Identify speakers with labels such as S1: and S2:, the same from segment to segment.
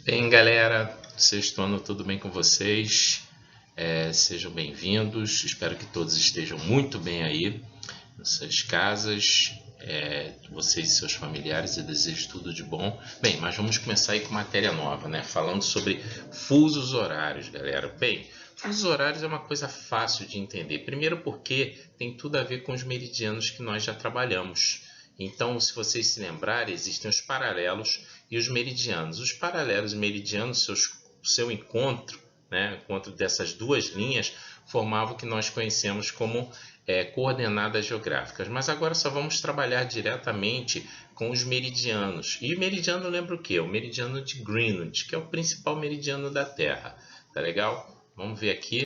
S1: Bem, galera, sexto ano, tudo bem com vocês? Sejam bem-vindos. Espero que todos estejam muito bem aí nas suas casas, vocês e seus familiares. Eu desejo tudo de bom. Bem, mas vamos começar aí com matéria nova, né? Falando sobre fusos horários, galera. Bem, fusos horários é uma coisa fácil de entender. Primeiro porque tem tudo a ver com os meridianos que nós já trabalhamos. Então, se vocês se lembrarem, existem os paralelos e os meridianos. Os paralelos e meridianos, seu encontro, né, encontro dessas duas linhas, formava o que nós conhecemos como coordenadas geográficas. Mas agora só vamos trabalhar diretamente com os meridianos. E o meridiano lembra o quê? O meridiano de Greenwich, que é o principal meridiano da Terra. Tá legal? Vamos ver aqui.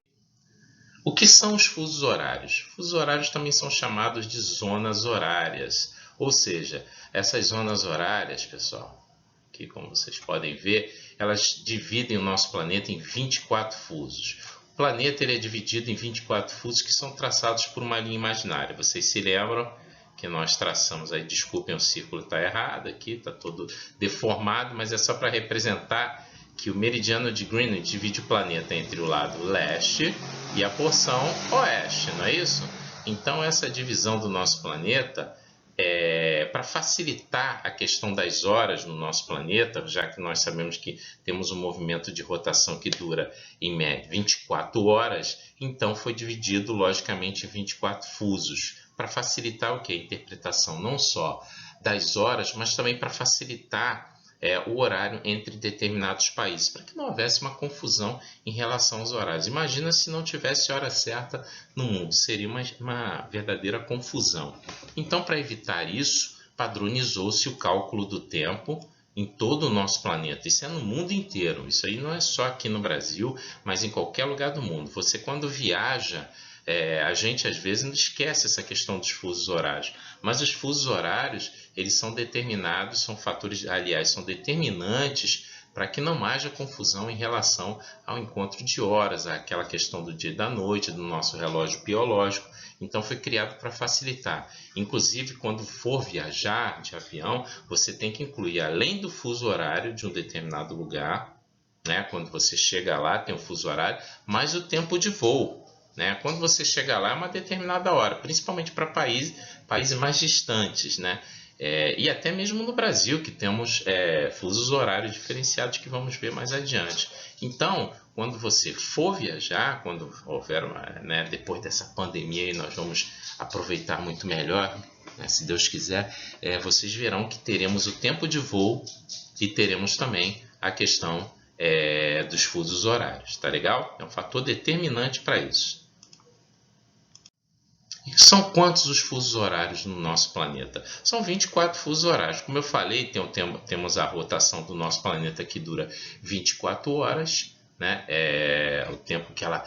S1: O que são os fusos horários? Fusos horários também são chamados de zonas horárias. Ou seja, essas zonas horárias, pessoal, que como vocês podem ver, elas dividem o nosso planeta em 24 fusos. O planeta ele é dividido em 24 fusos que são traçados por uma linha imaginária. Vocês se lembram que nós traçamos aí, desculpem, o círculo está errado aqui, está todo deformado, mas é só para representar que o meridiano de Greenwich divide o planeta entre o lado leste e a porção oeste, não é isso? Então essa divisão do nosso planeta para facilitar a questão das horas no nosso planeta, já que nós sabemos que temos um movimento de rotação que dura em média 24 horas, então foi dividido logicamente em 24 fusos, para facilitar o que? A interpretação não só das horas, mas também para facilitar o horário entre determinados países, para que não houvesse uma confusão em relação aos horários. Imagina se não tivesse hora certa no mundo, seria uma verdadeira confusão. Então, para evitar isso, padronizou-se o cálculo do tempo em todo o nosso planeta. Isso é no mundo inteiro, isso aí não é só aqui no Brasil, mas em qualquer lugar do mundo. Você quando viaja, a gente às vezes não esquece essa questão dos fusos horários, mas os fusos horários eles são determinados, são fatores, aliás, são determinantes para que não haja confusão em relação ao encontro de horas, aquela questão do dia e da noite, do nosso relógio biológico. Então foi criado para facilitar. Inclusive, quando for viajar de avião, você tem que incluir, além do fuso horário de um determinado lugar, né? Quando você chega lá, tem o fuso horário, mais o tempo de voo. Né? Quando você chega lá é uma determinada hora, principalmente para países mais distantes, né? E até mesmo no Brasil, que temos fusos horários diferenciados que vamos ver mais adiante. Então, quando você for viajar, quando houver né, depois dessa pandemia, aí nós vamos aproveitar muito melhor, né, se Deus quiser, vocês verão que teremos o tempo de voo e teremos também a questão dos fusos horários, tá legal? É um fator determinante para isso. E são quantos os fusos horários no nosso planeta? São 24 fusos horários. Como eu falei, temos a rotação do nosso planeta que dura 24 horas, né? O tempo que ela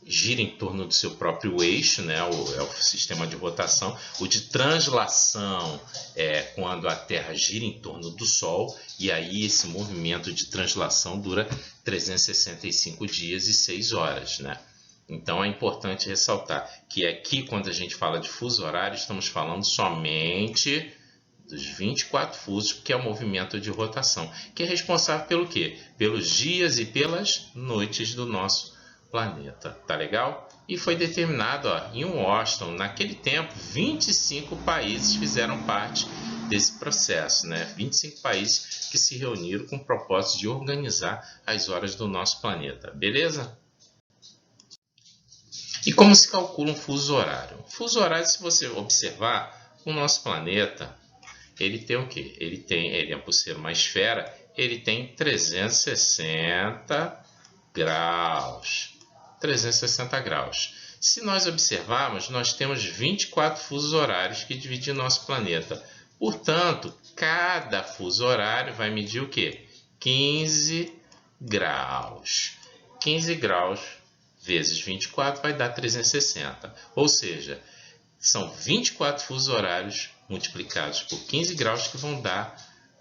S1: gira em torno do seu próprio eixo, né? É o sistema de rotação. O de translação é quando a Terra gira em torno do Sol, e aí esse movimento de translação dura 365 dias e 6 horas, né? Então é importante ressaltar que aqui, quando a gente fala de fuso horário, estamos falando somente dos 24 fusos, que é o movimento de rotação, que é responsável pelo quê? Pelos dias e pelas noites do nosso planeta, tá legal? E foi determinado em Washington, naquele tempo, 25 países fizeram parte desse processo, né? 25 países que se reuniram com o propósito de organizar as horas do nosso planeta, beleza? E como se calcula um fuso horário? O fuso horário, se você observar, o nosso planeta, ele tem o quê? Ele é por ser uma esfera, ele tem 360 graus. 360 graus. Se nós observarmos, nós temos 24 fusos horários que dividem o nosso planeta. Portanto, cada fuso horário vai medir o quê? 15 graus. 15 graus vezes 24 vai dar 360. Ou seja, são 24 fusos horários multiplicados por 15 graus que vão dar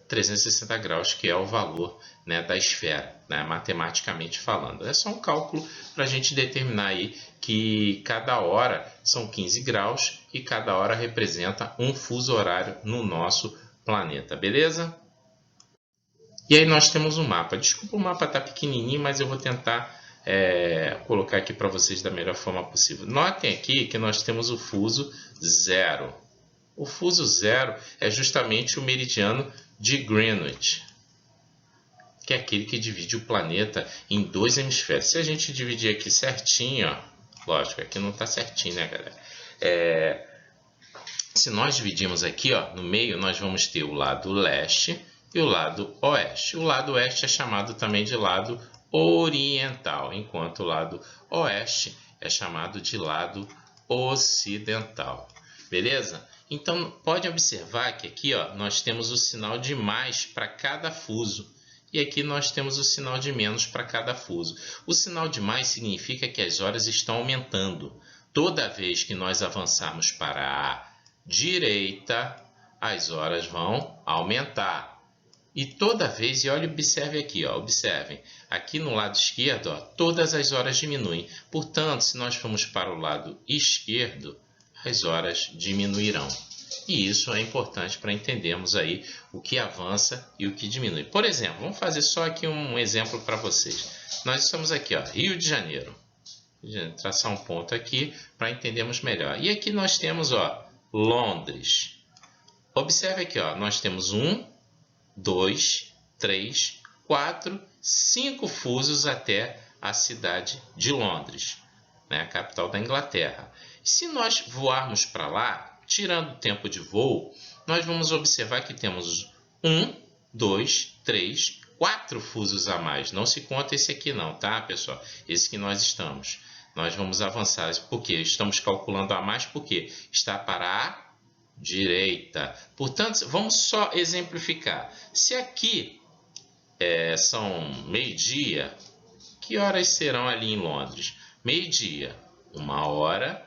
S1: 360 graus, que é o valor, né, da esfera, né, matematicamente falando. É só um cálculo para a gente determinar aí que cada hora são 15 graus e cada hora representa um fuso horário no nosso planeta, beleza? E aí nós temos um mapa. Desculpa, o mapa está pequenininho, mas eu vou tentar colocar aqui para vocês da melhor forma possível. Notem aqui que nós temos o fuso 0. O fuso 0 é justamente o meridiano de Greenwich, que é aquele que divide o planeta em 2 hemisférios. Se a gente dividir aqui certinho, ó, lógico, aqui não está certinho, né, galera? Se nós dividirmos aqui, ó, no meio, nós vamos ter o lado leste e o lado oeste. O lado oeste é chamado também de lado oriental, enquanto o lado oeste é chamado de lado ocidental. Beleza? Então, pode observar que aqui, ó, nós temos o sinal de mais para cada fuso. E aqui nós temos o sinal de menos para cada fuso. O sinal de mais significa que as horas estão aumentando. Toda vez que nós avançarmos para a direita, as horas vão aumentar. E toda vez, e olha, observe aqui, ó, observem, aqui no lado esquerdo, ó, todas as horas diminuem. Portanto, se nós formos para o lado esquerdo, as horas diminuirão. E isso é importante para entendermos aí o que avança e o que diminui. Por exemplo, vamos fazer só aqui um exemplo para vocês. Nós estamos aqui, ó, Rio de Janeiro. Traçar um ponto aqui para entendermos melhor. E aqui nós temos, ó, Londres. Observe aqui, ó, nós temos 1, 2, 3, 4, 5 fusos até a cidade de Londres, né, a capital da Inglaterra. Se nós voarmos para lá, tirando o tempo de voo, nós vamos observar que temos 1, 2, 3, 4 fusos a mais. Não se conta esse aqui não, tá, pessoal? Esse que nós estamos. Nós vamos avançar, porque estamos calculando a mais, porque está para a direita. Portanto, vamos só exemplificar. Se aqui são meio-dia, que horas serão ali em Londres? Meio-dia, 1 hora,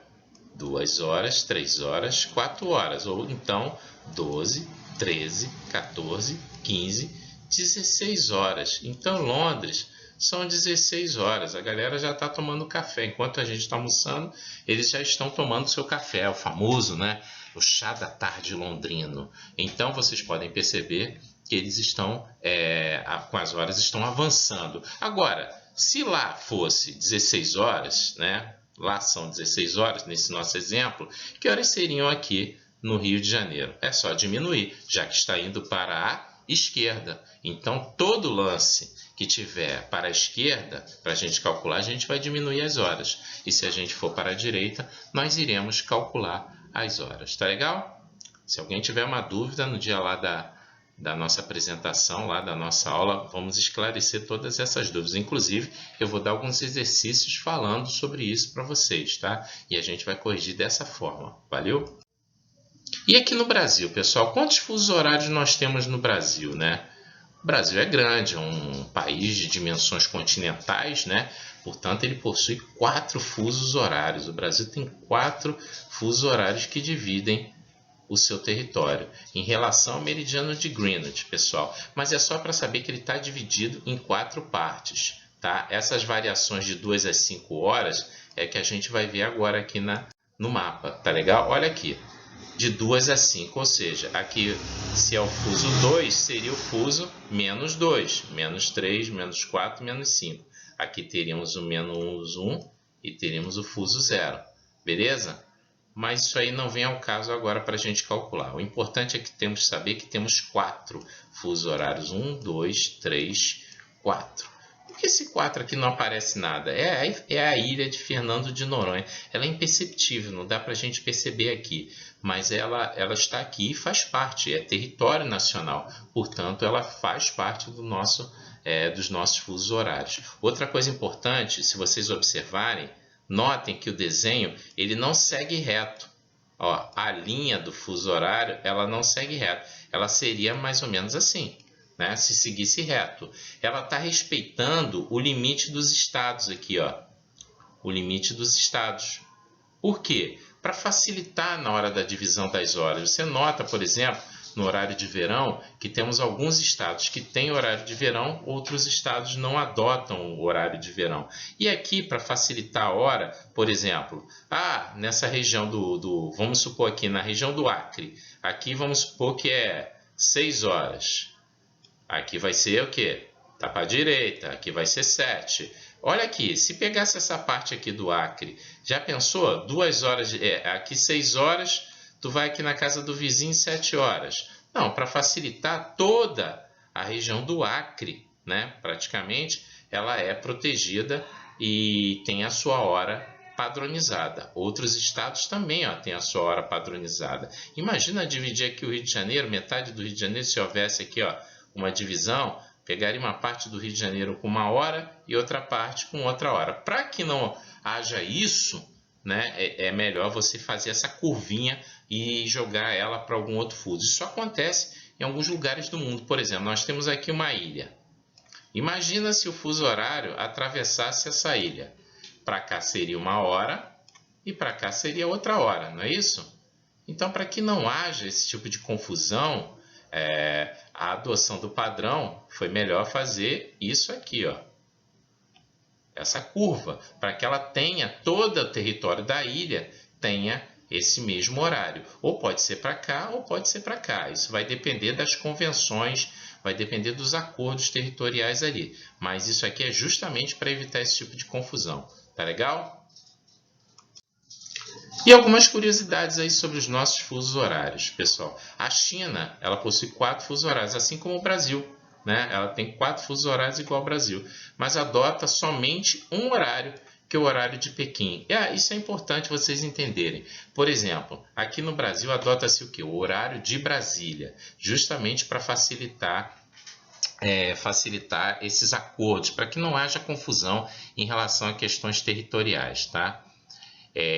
S1: 2 horas, 3 horas, 4 horas. Ou então 12, 13, 14, 15, 16 horas. Então, Londres são 16 horas. A galera já está tomando café. Enquanto a gente está almoçando, eles já estão tomando seu café, o famoso, né? O chá da tarde londrino. Então, vocês podem perceber que eles estão, com as horas, estão avançando. Agora, se lá fosse 16 horas, né? Lá são 16 horas, nesse nosso exemplo, que horas seriam aqui no Rio de Janeiro? É só diminuir, já que está indo para a esquerda. Então, todo lance que tiver para a esquerda, para a gente calcular, a gente vai diminuir as horas. E se a gente for para a direita, nós iremos calcular as horas. Tá legal? Se alguém tiver uma dúvida no dia lá da nossa apresentação, lá da nossa aula, vamos esclarecer todas essas dúvidas. Inclusive, eu vou dar alguns exercícios falando sobre isso para vocês, tá? E a gente vai corrigir dessa forma. Valeu? E aqui no Brasil, pessoal, quantos fusos horários nós temos no Brasil, né? O Brasil é grande, é um país de dimensões continentais, né? Portanto, ele possui 4 fusos horários. O Brasil tem 4 fusos horários que dividem o seu território em relação ao meridiano de Greenwich, pessoal. Mas é só para saber que ele está dividido em 4 partes, tá? Essas variações de 2 às 5 horas é que a gente vai ver agora aqui no mapa, tá legal? Olha aqui, de 2 a 5, ou seja, aqui se é o fuso 2, seria o fuso menos 2, menos 3, menos 4, menos 5. Aqui teríamos o menos 1 e teríamos o fuso 0, beleza? Mas isso aí não vem ao caso agora para a gente calcular. O importante é que temos que saber que temos 4 fusos horários. 1, 2, 3, 4. Por que esse 4 aqui não aparece nada? É a ilha de Fernando de Noronha. Ela é imperceptível, não dá para a gente perceber aqui. Mas ela está aqui e faz parte, é território nacional. Portanto, ela faz parte dos nossos fusos horários. Outra coisa importante, se vocês observarem, notem que o desenho ele não segue reto. Ó, a linha do fuso horário ela não segue reto. Ela seria mais ou menos assim, né? Se seguisse reto. Ela está respeitando o limite dos estados aqui, ó. O limite dos estados. Por quê? Para facilitar na hora da divisão das horas. Você nota, por exemplo, no horário de verão, que temos alguns estados que têm horário de verão, outros estados não adotam o horário de verão. E aqui, para facilitar a hora, por exemplo, nessa região vamos supor aqui na região do Acre, aqui vamos supor que é 6 horas. Aqui vai ser o quê? Tá para a direita, aqui vai ser 7. Olha aqui, se pegasse essa parte aqui do Acre, já pensou? 2 horas, aqui 6 horas, tu vai aqui na casa do vizinho 7 horas. Não, para facilitar toda a região do Acre, né? Praticamente, ela é protegida e tem a sua hora padronizada. Outros estados também têm a sua hora padronizada. Imagina dividir aqui o Rio de Janeiro, metade do Rio de Janeiro, se houvesse aqui uma divisão, pegaria uma parte do Rio de Janeiro com uma hora e outra parte com outra hora. Para que não haja isso, né, é melhor você fazer essa curvinha e jogar ela para algum outro fuso. Isso acontece em alguns lugares do mundo. Por exemplo, nós temos aqui uma ilha. Imagina se o fuso horário atravessasse essa ilha. Para cá seria uma hora e para cá seria outra hora, não é isso? Então, para que não haja esse tipo de confusão, a adoção do padrão foi melhor fazer isso aqui, essa curva, para que ela tenha, todo o território da ilha tenha esse mesmo horário. Ou pode ser para cá ou pode ser para cá. Isso vai depender das convenções, vai depender dos acordos territoriais ali. Mas isso aqui é justamente para evitar esse tipo de confusão. Tá legal? E algumas curiosidades aí sobre os nossos fusos horários, pessoal. A China, ela possui 4 fusos horários, assim como o Brasil, né? Ela tem 4 fusos horários igual ao Brasil, mas adota somente um horário, que é o horário de Pequim. Isso é importante vocês entenderem. Por exemplo, aqui no Brasil adota-se o quê? O horário de Brasília, justamente para facilitar esses acordos, para que não haja confusão em relação a questões territoriais, tá?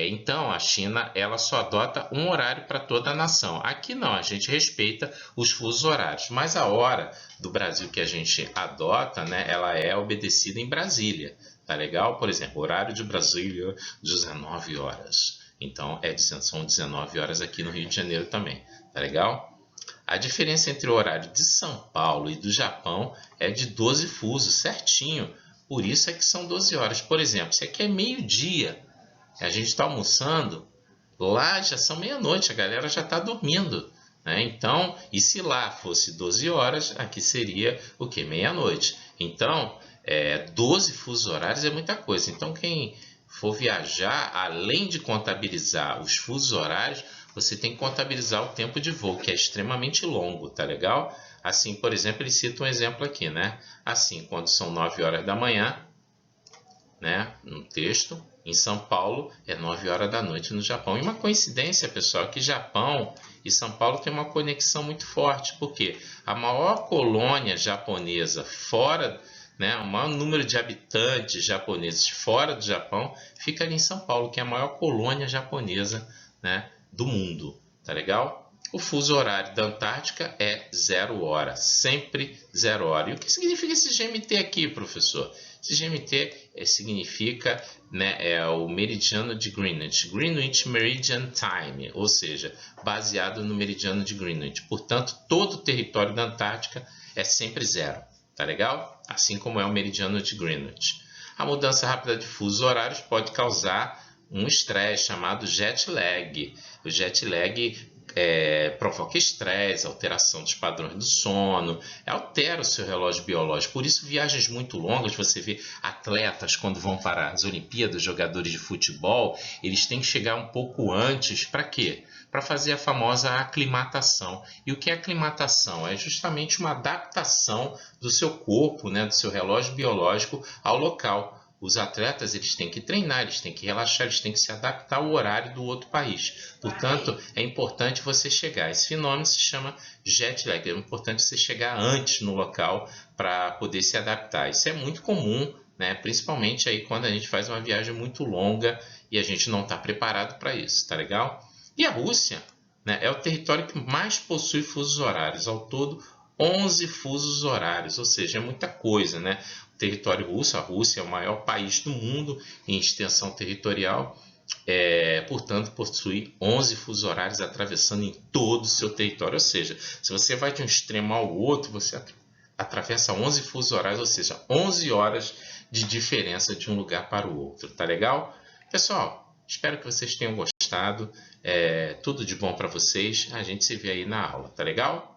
S1: Então, a China ela só adota um horário para toda a nação. Aqui não, a gente respeita os fusos horários, mas a hora do Brasil que a gente adota, né, ela é obedecida em Brasília, tá legal? Por exemplo, horário de Brasília, 19 horas. Então, são 19 horas aqui no Rio de Janeiro também, tá legal? A diferença entre o horário de São Paulo e do Japão é de 12 fusos, certinho. Por isso é que são 12 horas. Por exemplo, se aqui é meio-dia, a gente está almoçando, lá já são meia-noite, a galera já está dormindo, né? Então, e se lá fosse 12 horas, aqui seria o que? Meia-noite. Então, 12 fusos horários é muita coisa. Então, quem for viajar, além de contabilizar os fusos horários, você tem que contabilizar o tempo de voo, que é extremamente longo, tá legal? Assim, por exemplo, ele cita um exemplo aqui, né? Assim, quando são 9 horas da manhã, né, no texto, em São Paulo é 9 horas da noite no Japão. E uma coincidência, pessoal, que Japão e São Paulo têm uma conexão muito forte, porque a maior colônia japonesa fora, né, o maior número de habitantes japoneses fora do Japão fica ali em São Paulo, que é a maior colônia japonesa, né, do mundo. Tá legal? O fuso horário da Antártica é 0 hora, sempre 0 hora. E o que significa esse GMT aqui, professor? Esse GMT significa, né, o meridiano de Greenwich, Greenwich Meridian Time, ou seja, baseado no meridiano de Greenwich. Portanto, todo o território da Antártica é sempre 0, tá legal? Assim como é o meridiano de Greenwich. A mudança rápida de fusos horários pode causar um estresse chamado jet lag. O jet lag provoca estresse, alteração dos padrões do sono, altera o seu relógio biológico. Por isso, viagens muito longas, você vê atletas quando vão para as Olimpíadas, jogadores de futebol, eles têm que chegar um pouco antes. Para quê? Para fazer a famosa aclimatação. E o que é aclimatação? É justamente uma adaptação do seu corpo, né, do seu relógio biológico ao local. Os atletas eles têm que treinar, eles têm que relaxar, eles têm que se adaptar ao horário do outro país. Portanto, é importante você chegar. Esse fenômeno se chama jet lag. É importante você chegar antes no local para poder se adaptar. Isso é muito comum, né? Principalmente aí quando a gente faz uma viagem muito longa e a gente não está preparado para isso, tá legal? E a Rússia, né, é o território que mais possui fusos horários. Ao todo, 11 fusos horários, ou seja, é muita coisa, né? Território russo, a Rússia é o maior país do mundo em extensão territorial, portanto possui 11 fusos horários atravessando em todo o seu território, ou seja, se você vai de um extremo ao outro, você atravessa 11 fusos horários, ou seja, 11 horas de diferença de um lugar para o outro, tá legal? Pessoal, espero que vocês tenham gostado, tudo de bom para vocês, a gente se vê aí na aula, tá legal?